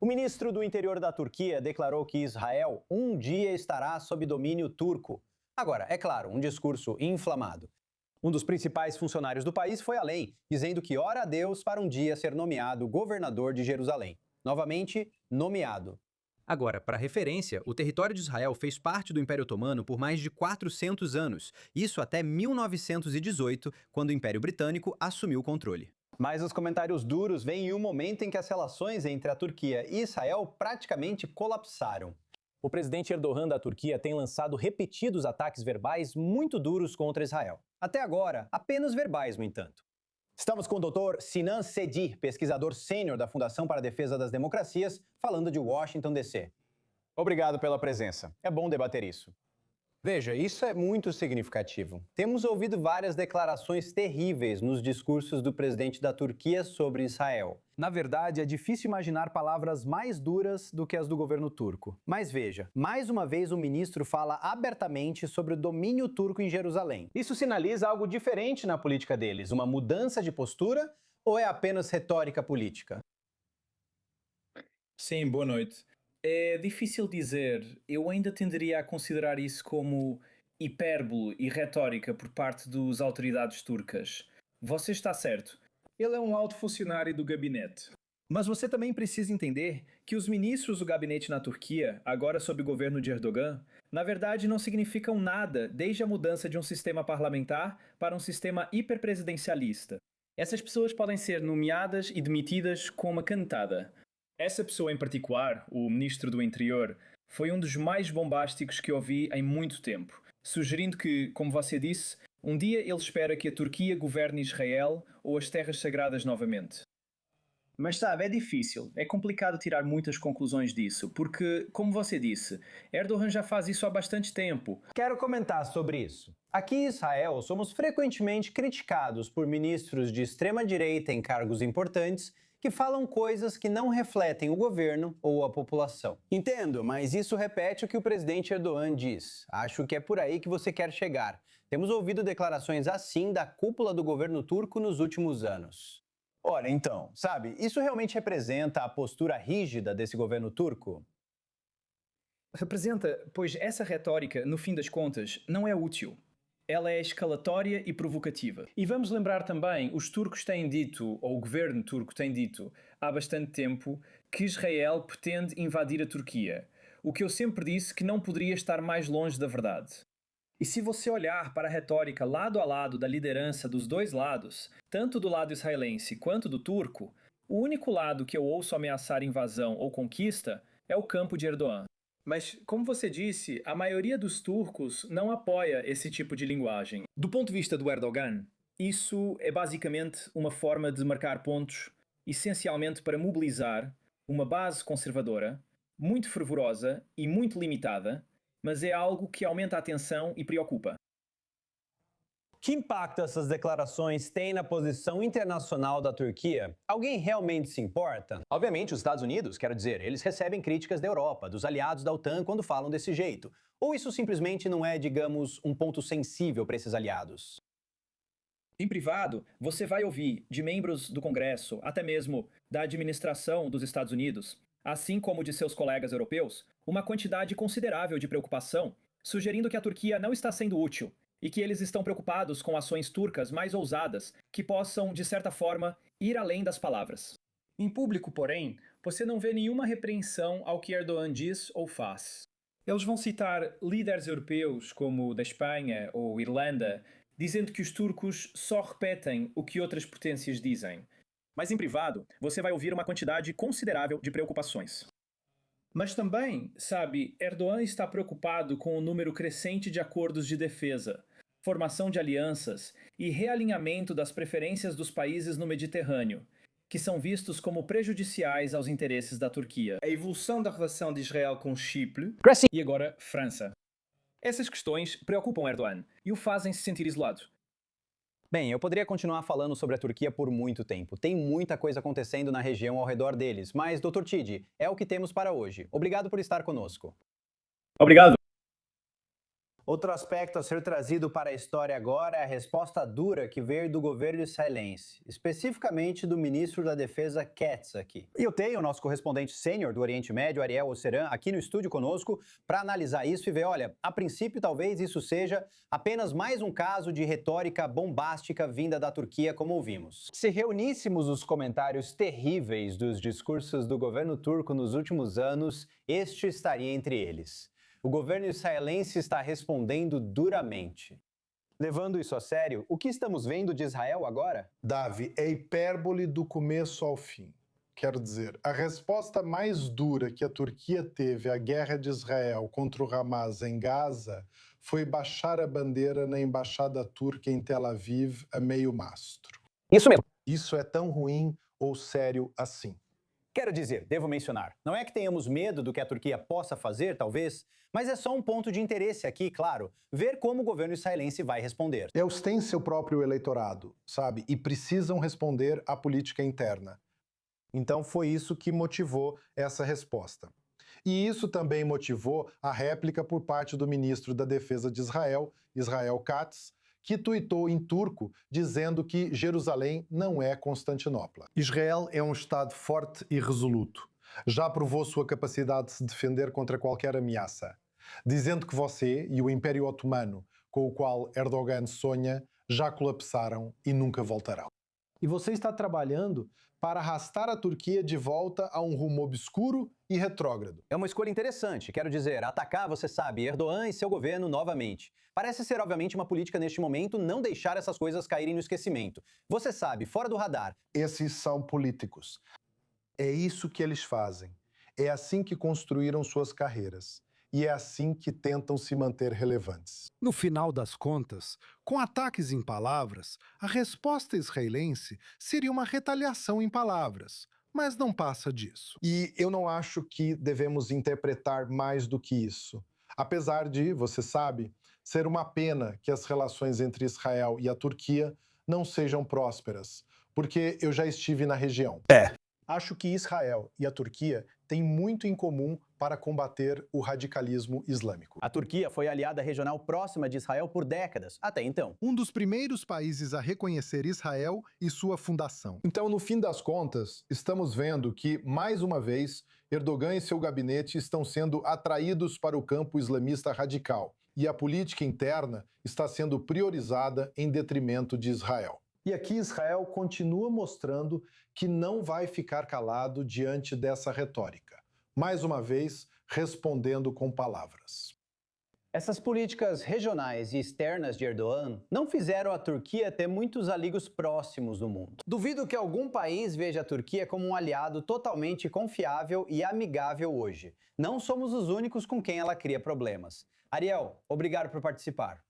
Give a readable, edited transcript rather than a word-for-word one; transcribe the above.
ministro do Interior da Turquia declarou que Israel um dia estará sob domínio turco. Agora, é claro, um discurso inflamado. Um dos principais funcionários do país foi além, dizendo que ora a Deus para um dia ser nomeado governador de Jerusalém. Novamente, nomeado. Agora, para referência, o território de Israel fez parte do Império Otomano por mais de 400 anos, isso até 1918, quando o Império Britânico assumiu o controle. Mas os comentários duros vêm em um momento em que as relações entre a Turquia e Israel praticamente colapsaram. O presidente Erdogan da Turquia tem lançado repetidos ataques verbais muito duros contra Israel. Até agora, apenas verbais, no entanto. Estamos com o Dr. Sinan Sedi, pesquisador sênior da Fundação para a Defesa das Democracias, falando de Washington, D.C. Obrigado pela presença. É bom debater isso. Veja, isso é muito significativo. Temos ouvido várias declarações terríveis nos discursos do presidente da Turquia sobre Israel. Na verdade, é difícil imaginar palavras mais duras do que as do governo turco. Mas veja, mais uma vez o ministro fala abertamente sobre o domínio turco em Jerusalém. Isso sinaliza algo diferente na política deles, uma mudança de postura ou é apenas retórica política? Sim, boa noite. É difícil dizer. Eu ainda tenderia a considerar isso como hipérbole e retórica por parte das autoridades turcas. Você está certo. Ele é um alto funcionário do gabinete. Mas você também precisa entender que os ministros do gabinete na Turquia, agora sob o governo de Erdogan, na verdade não significam nada desde a mudança de um sistema parlamentar para um sistema hiperpresidencialista. Essas pessoas podem ser nomeadas e demitidas com uma canetada. Essa pessoa em particular, o Ministro do Interior, foi um dos mais bombásticos que ouvi em muito tempo, sugerindo que, como você disse, um dia ele espera que a Turquia governe Israel ou as terras sagradas novamente. Mas sabe, é difícil, é complicado tirar muitas conclusões disso, porque, como você disse, Erdogan já faz isso há bastante tempo. Quero comentar sobre isso. Aqui em Israel, somos frequentemente criticados por ministros de extrema-direita em cargos importantes que falam coisas que não refletem o governo ou a população. Entendo, mas isso repete o que o presidente Erdogan diz. Acho que é por aí que você quer chegar. Temos ouvido declarações assim da cúpula do governo turco nos últimos anos. Olha, então, sabe, isso realmente representa a postura rígida desse governo turco? Representa, pois essa retórica, no fim das contas, não é útil. Ela é escalatória e provocativa. E vamos lembrar também, os turcos têm dito, ou o governo turco tem dito, há bastante tempo, que Israel pretende invadir a Turquia. O que eu sempre disse que não poderia estar mais longe da verdade. E se você olhar para a retórica lado a lado da liderança dos dois lados, tanto do lado israelense quanto do turco, o único lado que eu ouço ameaçar invasão ou conquista é o campo de Erdogan. Mas, como você disse, a maioria dos turcos não apoia esse tipo de linguagem. Do ponto de vista do Erdogan, isso é basicamente uma forma de marcar pontos, essencialmente para mobilizar uma base conservadora, muito fervorosa e muito limitada, mas é algo que aumenta a tensão e preocupa. Que impacto essas declarações têm na posição internacional da Turquia? Alguém realmente se importa? Obviamente, os Estados Unidos, quero dizer, eles recebem críticas da Europa, dos aliados da OTAN quando falam desse jeito. Ou isso simplesmente não é, digamos, um ponto sensível para esses aliados? Em privado, você vai ouvir de membros do Congresso, até mesmo da administração dos Estados Unidos, assim como de seus colegas europeus, uma quantidade considerável de preocupação, sugerindo que a Turquia não está sendo útil e que eles estão preocupados com ações turcas mais ousadas que possam, de certa forma, ir além das palavras. Em público, porém, você não vê nenhuma repreensão ao que Erdogan diz ou faz. Eles vão citar líderes europeus, como o da Espanha ou Irlanda, dizendo que os turcos só repetem o que outras potências dizem. Mas em privado, você vai ouvir uma quantidade considerável de preocupações. Mas também, sabe, Erdogan está preocupado com o número crescente de acordos de defesa, formação de alianças e realinhamento das preferências dos países no Mediterrâneo, que são vistos como prejudiciais aos interesses da Turquia. A evolução da relação de Israel com Chipre e agora França. Essas questões preocupam Erdogan e o fazem se sentir isolado. Bem, eu poderia continuar falando sobre a Turquia por muito tempo. Tem muita coisa acontecendo na região ao redor deles, mas, Dr. Tidi, é o que temos para hoje. Obrigado por estar conosco. Obrigado. Outro aspecto a ser trazido para a história agora é a resposta dura que veio do governo israelense, especificamente do ministro da Defesa Katz aqui. E eu tenho o nosso correspondente sênior do Oriente Médio, Ariel Osseran, aqui no estúdio conosco para analisar isso e ver, olha, a princípio talvez isso seja apenas mais um caso de retórica bombástica vinda da Turquia, como ouvimos. Se reuníssemos os comentários terríveis dos discursos do governo turco nos últimos anos, este estaria entre eles. O governo israelense está respondendo duramente. Levando isso a sério, o que estamos vendo de Israel agora? Davi, é hipérbole do começo ao fim. Quero dizer, a resposta mais dura que a Turquia teve à guerra de Israel contra o Hamas em Gaza foi baixar a bandeira na embaixada turca em Tel Aviv a meio mastro. Isso mesmo. Isso é tão ruim ou sério assim? Quero dizer, devo mencionar, não é que tenhamos medo do que a Turquia possa fazer, talvez, mas é só um ponto de interesse aqui, claro, ver como o governo israelense vai responder. Eles têm seu próprio eleitorado, sabe? E precisam responder à política interna. Então foi isso que motivou essa resposta. E isso também motivou a réplica por parte do ministro da Defesa de Israel, Israel Katz, que tuitou em turco dizendo que Jerusalém não é Constantinopla. Israel é um Estado forte e resoluto. Já provou sua capacidade de se defender contra qualquer ameaça, dizendo que você e o Império Otomano, com o qual Erdogan sonha, já colapsaram e nunca voltarão. E você está trabalhando para arrastar a Turquia de volta a um rumo obscuro e retrógrado. É uma escolha interessante, quero dizer, atacar, você sabe, Erdogan e seu governo novamente. Parece ser, obviamente, uma política neste momento não deixar essas coisas caírem no esquecimento. Você sabe, fora do radar. Esses são políticos. É isso que eles fazem. É assim que construíram suas carreiras. E é assim que tentam se manter relevantes. No final das contas, com ataques em palavras, a resposta israelense seria uma retaliação em palavras, mas não passa disso. E eu não acho que devemos interpretar mais do que isso. Apesar de, você sabe, ser uma pena que as relações entre Israel e a Turquia não sejam prósperas, porque eu já estive na região. Acho que Israel e a Turquia têm muito em comum para combater o radicalismo islâmico. A Turquia foi aliada regional próxima de Israel por décadas, até então. Um dos primeiros países a reconhecer Israel e sua fundação. Então, no fim das contas, estamos vendo que, mais uma vez, Erdogan e seu gabinete estão sendo atraídos para o campo islamista radical, e a política interna está sendo priorizada em detrimento de Israel. E aqui Israel continua mostrando que não vai ficar calado diante dessa retórica. Mais uma vez, respondendo com palavras. Essas políticas regionais e externas de Erdogan não fizeram a Turquia ter muitos amigos próximos no mundo. Duvido que algum país veja a Turquia como um aliado totalmente confiável e amigável hoje. Não somos os únicos com quem ela cria problemas. Ariel, obrigado por participar.